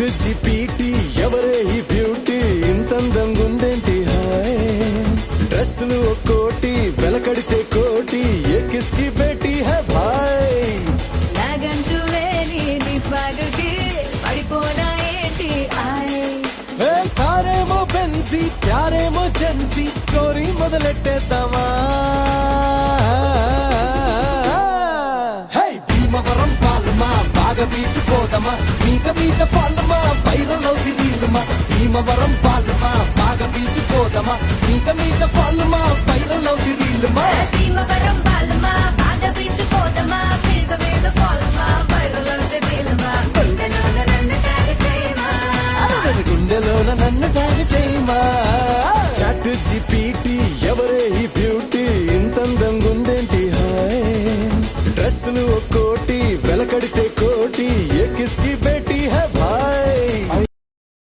chat GPT ఎవరే ఈ beauty ఇంతందంగా ఉందేంటి హాయ్ డ్రెస్సులు ఒక్కోటి వెలకడితే కోటి ఏ కిస్కి బేటీ హై భాయ్ నాగంటూ వేలి నీ స్వాగకి పడిపోనా ఏంటి ఆయ్ ఏ కారేమో బెన్సీ ప్యారేమో జెన్సీ స్టోరీ మొదలెట్టేద్దామా భీమవరం పాలమా బాగా బీచిపోదమా మీద ఫాలమా వైరల్ అవుది రీలుమా భీమవరం పాలమా బాగా బీచిపోదమా మీద ఫాలమా వైరల్ అవుది రీలుమా భీమవరం పాలమా బాగా బీచిపోదమా మీద ఫాలమా వైరల్ అవుతే రీలుమా గుండెలోన నన్ను ట్యాగ్ చేయమా చాట్ జీపీటీ ఎవరే ఈ బ్యూటీ ఇంతందంగా ఉందేంటి హాయ్ డ్రెస్సులు ఒక్కోటి వెలకడితే కోటి ఏ కిస్కి